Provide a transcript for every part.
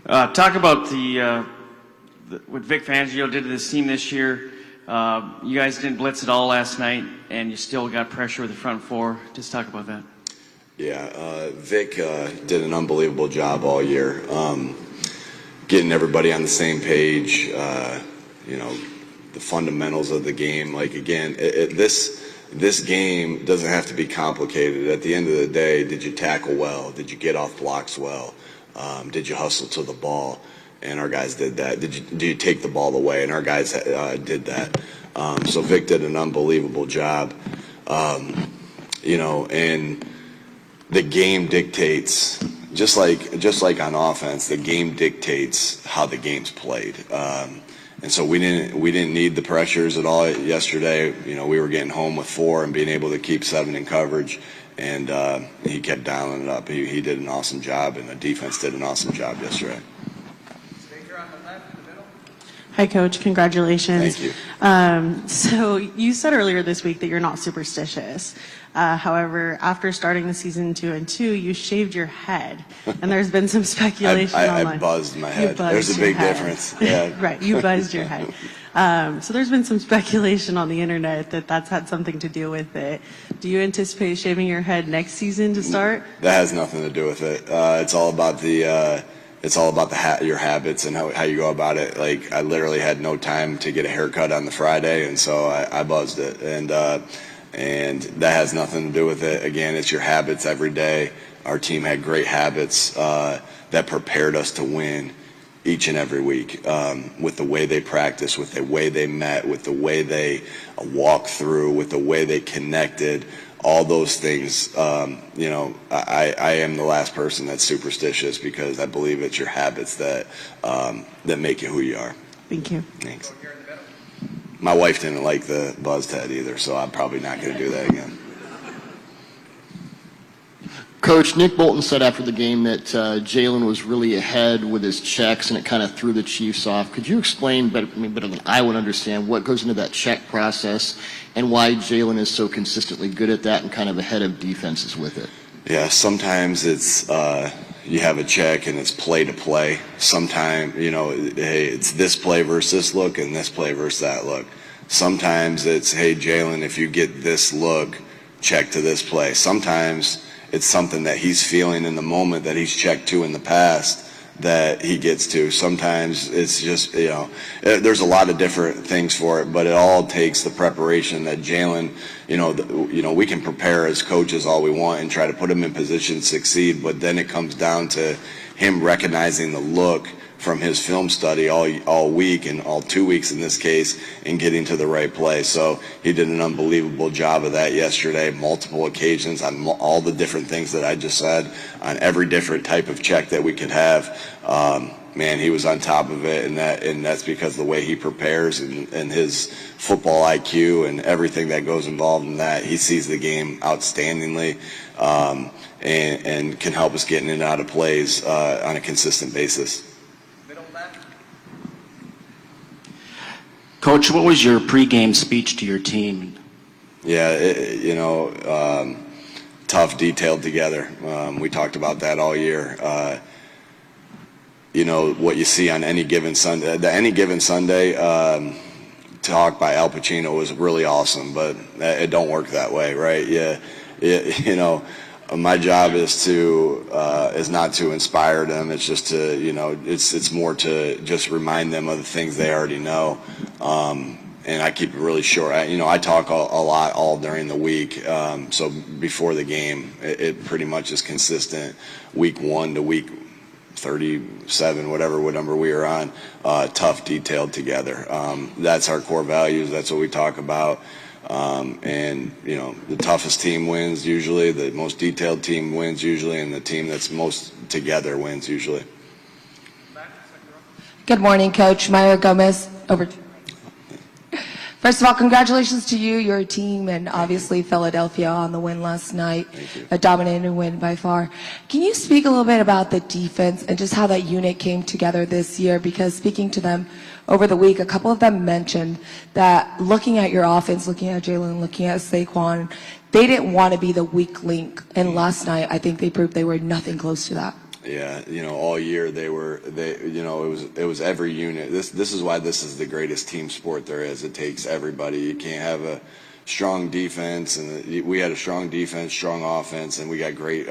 Talk about what Vic Fangio did to this team this year. You guys didn't blitz at all last night, and you still got pressure with the front four. Just talk about that. Yeah, Vic did an unbelievable job all year, getting everybody on the same page. The fundamentals of the game. Like again, this game doesn't have to be complicated. At the end of the day, did you tackle well? Did you get off blocks well? Did you hustle to the ball? And our guys did that. Did you take the ball away? And our guys did that. So Vic did an unbelievable job. And the game dictates, just like on offense, the game dictates how the game's played. And so we didn't need the pressures at all yesterday. We were getting home with 4 and being able to keep 7 in coverage. And he kept dialing it up. He did an awesome job, and the defense did an awesome job yesterday. Hi, Coach. Congratulations. Thank you. So you said earlier this week that you're not superstitious. However, after starting the season 2-2, you shaved your head, and there's been some speculation online. I buzzed my head. There's a big difference. Yeah. Right, you buzzed your head. So there's been some speculation on the internet that that's had something to do with it. Do you anticipate shaving your head next season to start? That has nothing to do with it. It's all about your habits and how you go about it. Like, I literally had no time to get a haircut on the Friday, and so I buzzed it. And that has nothing to do with it. Again, it's your habits every day. Our team had great habits that prepared us to win each and every week, with the way they practiced, with the way they met, with the way they walked through, with the way they connected. All those things, I am the last person that's superstitious, because I believe it's your habits that make you who you are. Thank you. Thanks. My wife didn't like the buzzed head either, so I'm probably not going to do that again. Coach, Nick Bolton said after the game that Jalen was really ahead with his checks, and it kind of threw the Chiefs off. Could you explain better than I would understand what goes into that check process and why Jalen is so consistently good at that and kind of ahead of defenses with it? Yeah, sometimes it's you have a check and it's play to play. Sometimes, hey, it's this play versus this look and this play versus that look. Sometimes it's, hey, Jalen, if you get this look, check to this play. Sometimes it's something that he's feeling in the moment that he's checked to in the past that he gets to. Sometimes it's just, there's a lot of different things for it, but it all takes the preparation that Jalen, we can prepare as coaches all we want and try to put him in position to succeed, but then it comes down to him recognizing the look from his film study all week and all 2 weeks in this case, and getting to the right play. So he did an unbelievable job of that yesterday, multiple occasions on all the different things that I just said, on every different type of check that we could have. Man, he was on top of it, and that's because the way he prepares and his football IQ and everything that goes involved in that. He sees the game outstandingly, and can help us get in and out of plays on a consistent basis. Coach, what was your pregame speech to your team? Yeah, tough, detailed together. We talked about that all year. What you see on any given Sunday. The any given Sunday talk by Al Pacino was really awesome, but it don't work that way, right? Yeah, my job is not to inspire them. It's just to, it's more to just remind them of the things they already know. And I keep it really short. I talk a lot all during the week. So before the game, it pretty much is consistent. Week 1 to week 37, whatever number we are on, tough, detailed together. That's our core values. That's what we talk about. And the toughest team wins usually, the most detailed team wins usually, and the team that's most together wins usually. Good morning, Coach. Myra Gomez, over to you. First of all, congratulations to you, your team, and obviously Philadelphia on the win last night. A dominating win by far. Can you speak a little bit about the defense and just how that unit came together this year? Because speaking to them over the week, a couple of them mentioned that looking at your offense, looking at Jalen, looking at Saquon, they didn't want to be the weak link. And last night, I think they proved they were nothing close to that. Yeah, all year it was every unit. This is why this is the greatest team sport there is. It takes everybody. You can't have a strong defense, and we had a strong defense, strong offense, and we got great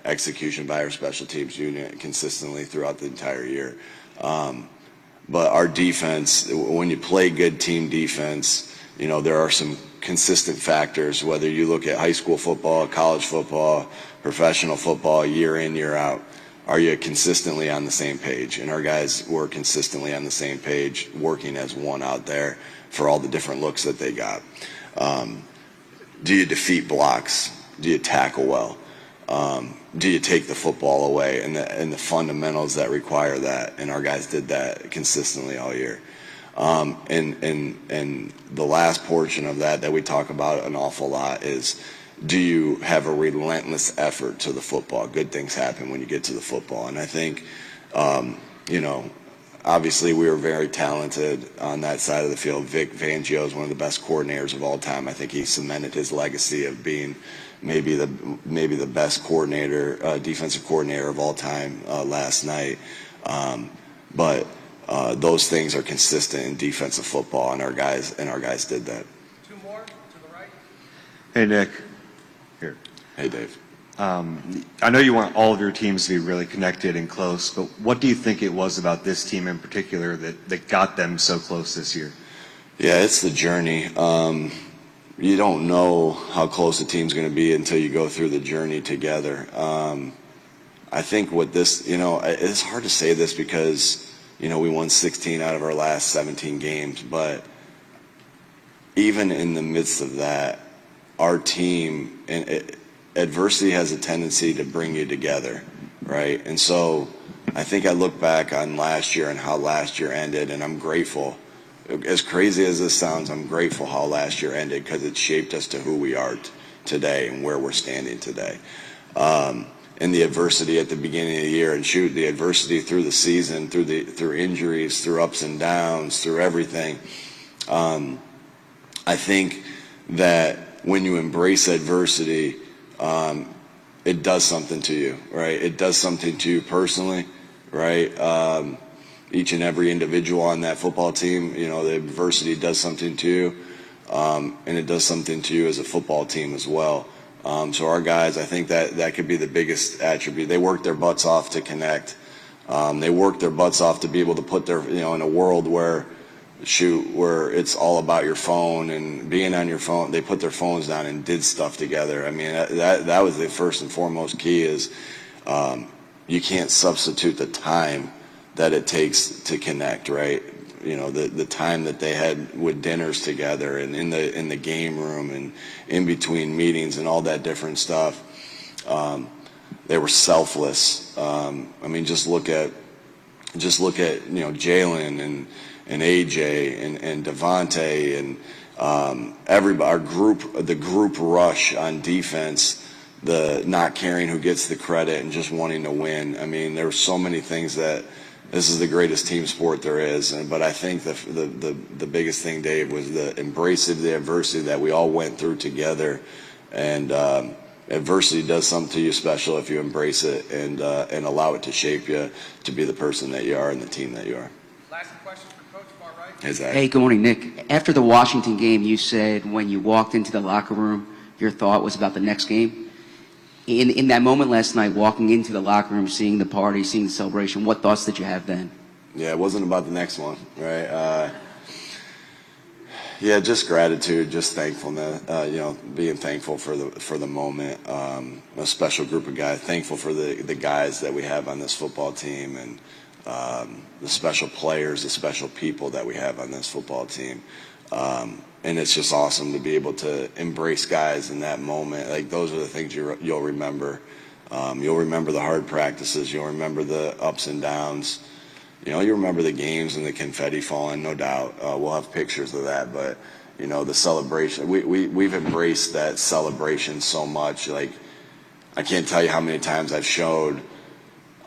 execution by our special teams unit consistently throughout the entire year. But our defense, when you play good team defense, there are some consistent factors, whether you look at high school football, college football, professional football, year in, year out. Are you consistently on the same page? And our guys were consistently on the same page, working as one out there for all the different looks that they got. Do you defeat blocks? Do you tackle well? Do you take the football away? And the fundamentals that require that. And our guys did that consistently all year. And the last portion of that we talk about an awful lot is, do you have a relentless effort to the football? Good things happen when you get to the football. And I think, obviously we were very talented on that side of the field. Vic Fangio is one of the best coordinators of all time. I think he cemented his legacy of being maybe the best coordinator, defensive coordinator of all time last night. But those things are consistent in defensive football, and our guys did that. Two more to the right. Hey, Nick. Here. Hey, Dave. I know you want all of your teams to be really connected and close, but what do you think it was about this team in particular that got them so close this year? Yeah, it's the journey. You don't know how close a team's going to be until you go through the journey together. I think what this, it's hard to say this because, we won 16 out of our last 17 games, but even in the midst of that, our team, and adversity has a tendency to bring you together, right? And so I think I look back on last year and how last year ended, and I'm grateful. As crazy as this sounds, I'm grateful how last year ended because it shaped us to who we are today and where we're standing today. And the adversity at the beginning of the year, and the adversity through the season, through injuries, through ups and downs, through everything. I think that when you embrace adversity, it does something to you, right? It does something to you personally, right? Each and every individual on that football team, the adversity does something to you, and it does something to you as a football team as well. So our guys, I think that could be the biggest attribute. They work their butts off to connect. They work their butts off to be able to put their, in a world where it's all about your phone and being on your phone. They put their phones down and did stuff together. I mean, that was the first and foremost key is you can't substitute the time that it takes to connect, right? The time that they had with dinners together and in the game room and in between meetings and all that different stuff. They were selfless. Just look at Jalen and AJ and Devontae and everybody, the group rush on defense, the not caring who gets the credit and just wanting to win. There were so many things that this is the greatest team sport there is. But I think the biggest thing, Dave, was the embrace of the adversity that we all went through together. And adversity does something to you special if you embrace it and allow it to shape you to be the person that you are and the team that you are. Last question for Coach, far right. Hey, Zach. Hey, good morning, Nick. After the Washington game, you said when you walked into the locker room, your thought was about the next game. In that moment last night, walking into the locker room, seeing the party, seeing the celebration, what thoughts did you have then? Yeah, it wasn't about the next one, right? Just gratitude, just thankfulness. Being thankful for the moment. A special group of guys. Thankful for the guys that we have on this football team and the special players, the special people that we have on this football team. And it's just awesome to be able to embrace guys in that moment. Like, those are the things you'll remember. You'll remember the hard practices. You'll remember the ups and downs. You remember the games and the confetti falling, no doubt. We'll have pictures of that. But, the celebration. We've embraced that celebration so much. Like, I can't tell you how many times I've showed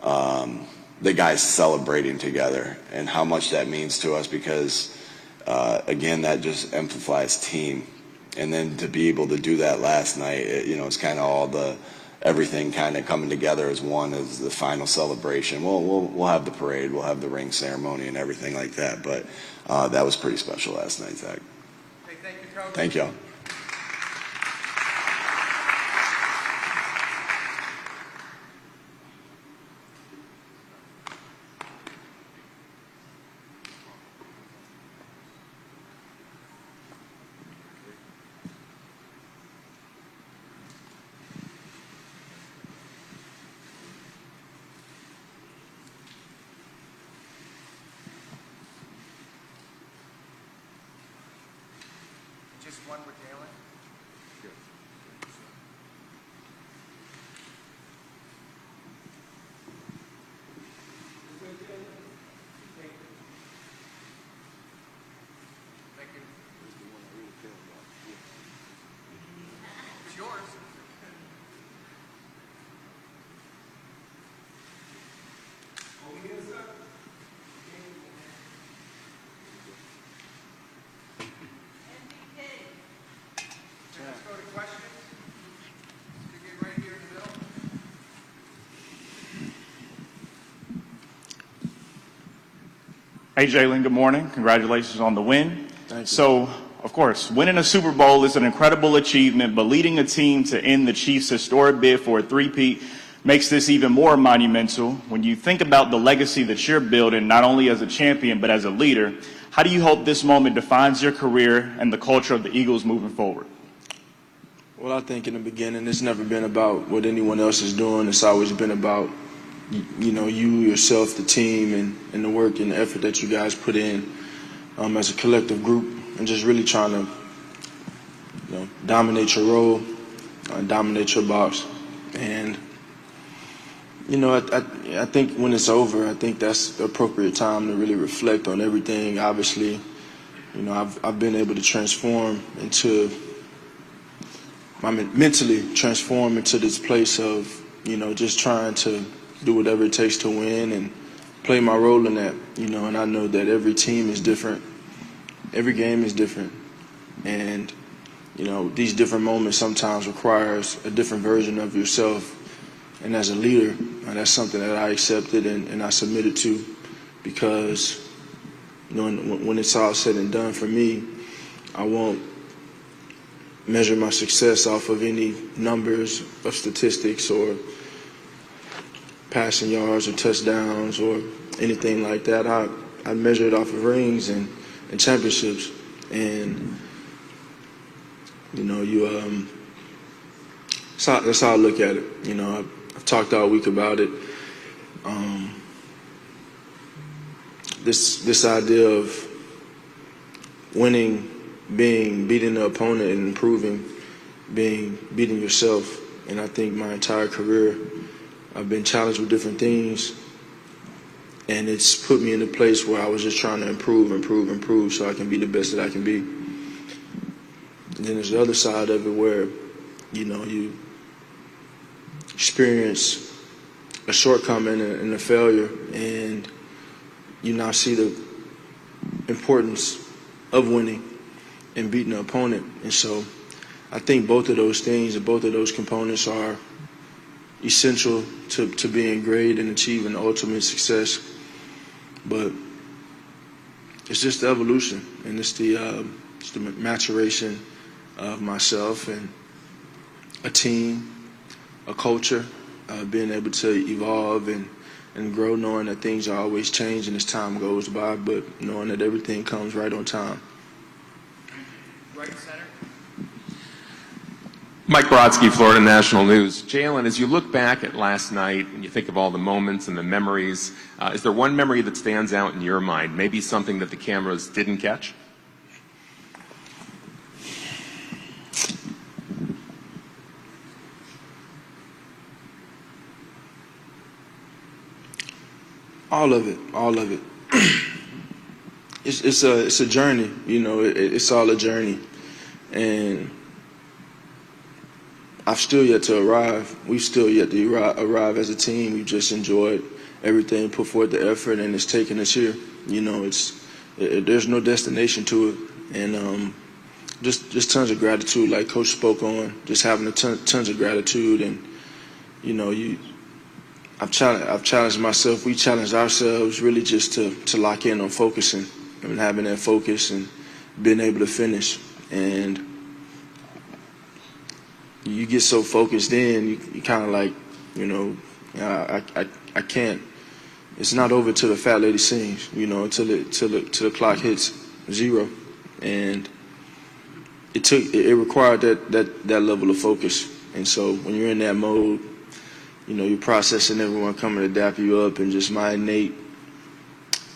the guys celebrating together and how much that means to us because, again, that just amplifies team. And then to be able to do that last night, it's kind of all everything kind of coming together as one as the final celebration. We'll have the parade, we'll have the ring ceremony and everything like that. But that was pretty special last night, Zach. Hey, thank you, Coach. Thank y'all. Just one with Jalen. Thank you. It's yours. Let's go to questions. Begin right here in the middle. Hey, Jalen, good morning. Congratulations on the win. So, of course, winning a Super Bowl is an incredible achievement, but leading a team to end the Chiefs' historic bid for a three-peat makes this even more monumental. When you think about the legacy that you're building, not only as a champion, but as a leader, how do you hope this moment defines your career and the culture of the Eagles moving forward? Well, I think in the beginning, it's never been about what anyone else is doing. It's always been about, you yourself, the team, and the work and the effort that you guys put in as a collective group, and just really trying to, dominate your role, dominate your box. And, I think when it's over, I think that's the appropriate time to really reflect on everything. Obviously, I've been able to mentally transform into this place of, just trying to do whatever it takes to win and play my role in that, and I know that every team is different. Every game is different. And, these different moments sometimes requires a different version of yourself. And as a leader, that's something that I accepted and I submitted to, because, when it's all said and done for me, I won't measure my success off of any numbers of statistics or passing yards or touchdowns or anything like that. I measure it off of rings and championships. And, that's how I look at it. I've talked all week about it. This idea of winning, beating the opponent and improving, beating yourself. And I think my entire career, I've been challenged with different things, and it's put me in a place where I was just trying to improve so I can be the best that I can be. And then there's the other side of it where, you experience a shortcoming and a failure, and you now see the importance of winning and beating the opponent. And so I think both of those things and both of those components are essential to being great and achieving ultimate success. But it's just the evolution, and it's the maturation of myself and a team, a culture, being able to evolve and grow, knowing that things are always changing as time goes by, but knowing that everything comes right on time. Right center. Mike Brodsky, Florida National News. Jalen, as you look back at last night and you think of all the moments and the memories, is there one memory that stands out in your mind, maybe something that the cameras didn't catch? All of it. It's a journey, it's all a journey. And I've still yet to arrive. We've still yet to arrive as a team. We've just enjoyed everything, put forth the effort, and it's taken us here. There's no destination to it. And just tons of gratitude, like Coach spoke on, just having tons of gratitude. And, I've challenged myself. We challenged ourselves really just to lock in on focusing and having that focus and being able to finish. And you get so focused in, you kind of like, I can't. It's not over till the fat lady sings, until the clock hits 0, and it required that level of focus. And so when you're in that mode, you're processing everyone coming to dap you up, and just my innate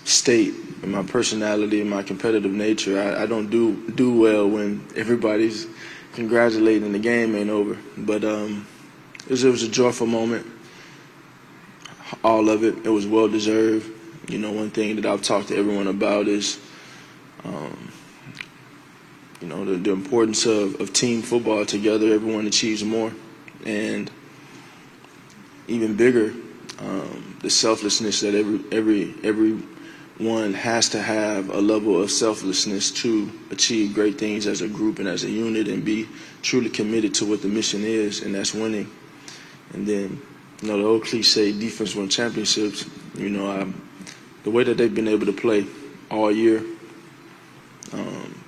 state and my personality and my competitive nature. I don't do well when everybody's congratulating the game ain't over. But it was a joyful moment. All of it. It was well deserved. One thing that I've talked to everyone about is, the importance of team football together. Everyone achieves more, and even bigger, the selflessness that everyone has to have a level of selflessness to achieve great things as a group and as a unit, and be truly committed to what the mission is, and that's winning. And then, the old cliche, defense win championships. The way that they've been able to play all year,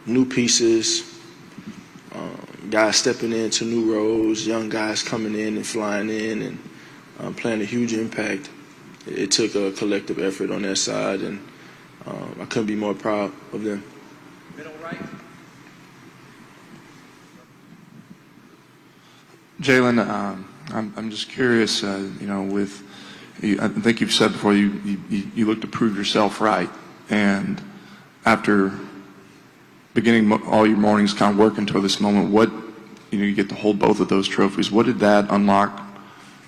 new pieces, guys stepping into new roles, young guys coming in and flying in and playing a huge impact. It took a collective effort on that side, and I couldn't be more proud of them. Middle right. Jalen, I'm just curious, with, I think you've said before, you look to prove yourself right, and after beginning all your mornings kind of working toward this moment, what, you get to hold both of those trophies. What did that unlock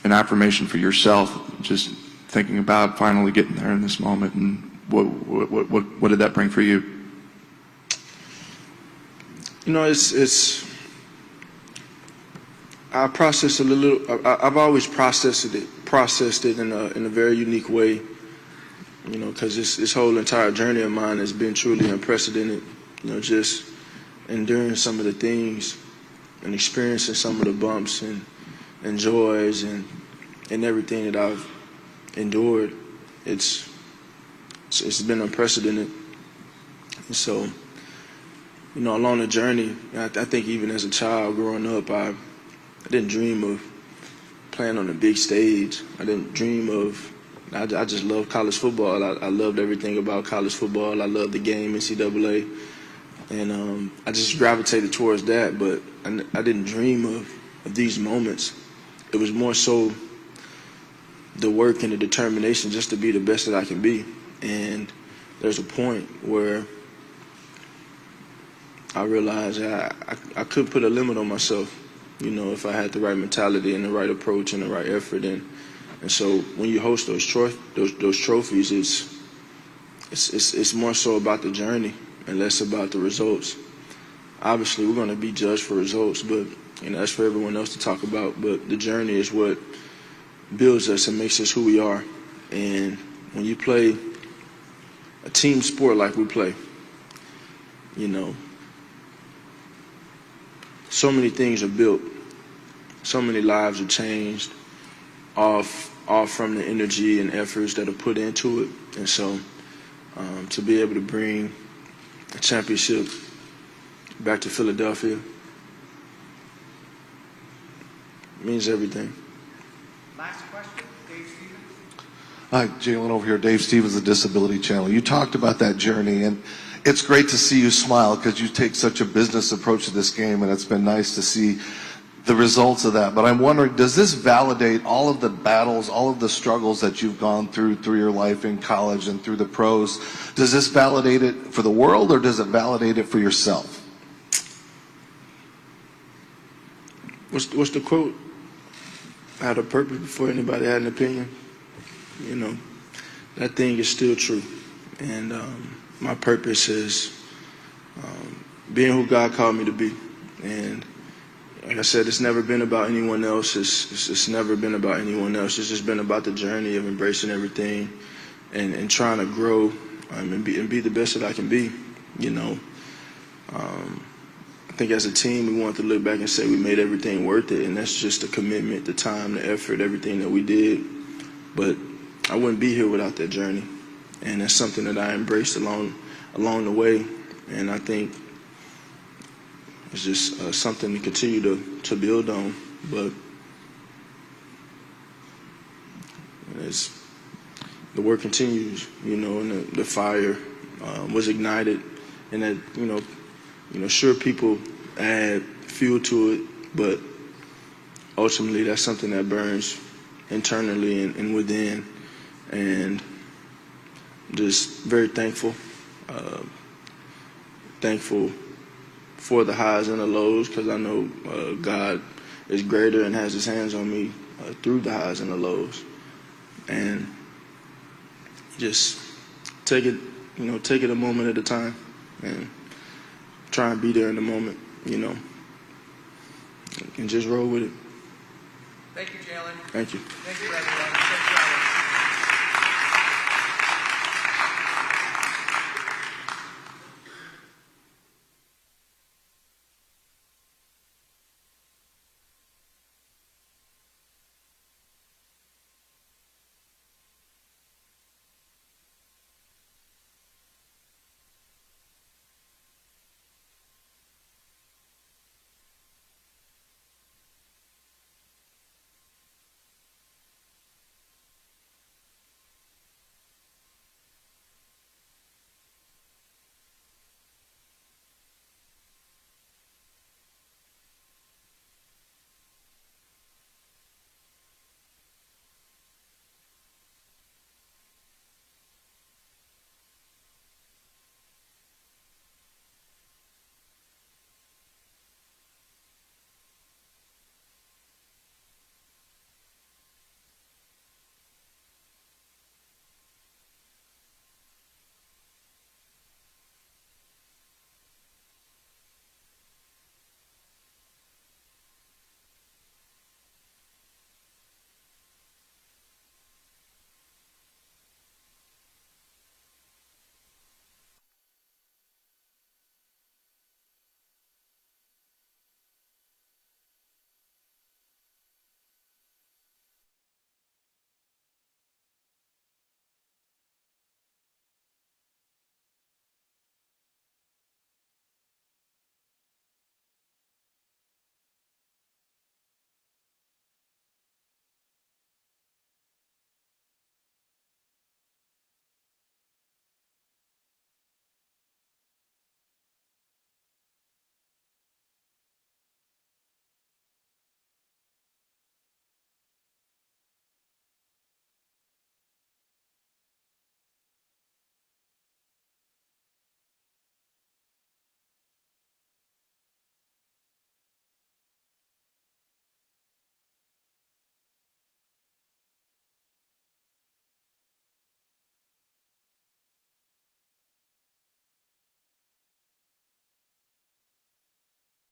an affirmation for yourself, just thinking about finally getting there in this moment, and what did that bring for you? I process it a little. I've always processed it in a very unique way. Because this whole entire journey of mine has been truly unprecedented. Just enduring some of the things and experiencing some of the bumps and joys and everything that I've endured. It's been unprecedented. And so, along the journey, I think even as a child growing up, I didn't dream of playing on the big stage. I didn't dream of. I just loved college football. I loved everything about college football. I loved the game, NCAA, and I just gravitated towards that. But I didn't dream of these moments. It was more so the work and the determination just to be the best that I can be. And there's a point where I realized I could put a limit on myself, if I had the right mentality and the right approach and the right effort. And so when you host those trophies, it's more so about the journey and less about the results. Obviously, we're going to be judged for results, but that's for everyone else to talk about. But the journey is what builds us and makes us who we are. And when you play a team sport like we play, so many things are built, so many lives are changed, all from the energy and efforts that are put into it. And so to be able to bring a championship back to Philadelphia means everything. Last question, Dave Stevens. Hi, Jalen over here. Dave Stevens, the Disability Channel. You talked about that journey, and it's great to see you smile because you take such a business approach to this game, and it's been nice to see the results of that. But I'm wondering, does this validate all of the battles, all of the struggles that you've gone through your life in college and through the pros? Does this validate it for the world, or does it validate it for yourself? What's the quote? I had a purpose before anybody had an opinion. That thing is still true. And my purpose is being who God called me to be. And like I said, it's never been about anyone else. It's never been about anyone else. It's just been about the journey of embracing everything and trying to grow and be the best that I can be. I think as a team, we wanted to look back and say we made everything worth it, and that's just the commitment, the time, the effort, everything that we did. But I wouldn't be here without that journey, and that's something that I embraced along the way, and I think it's just something to continue to build on. But the work continues, and the fire was ignited, and that sure, people add fuel to it, but ultimately that's something that burns internally and within, and just very thankful for the highs and the lows, because I know God is greater and has his hands on me through the highs and the lows, and just take it a moment at a time and try and be there in the moment, and just roll with it. Thank you, Jalen. Thank you. Thank you, everyone.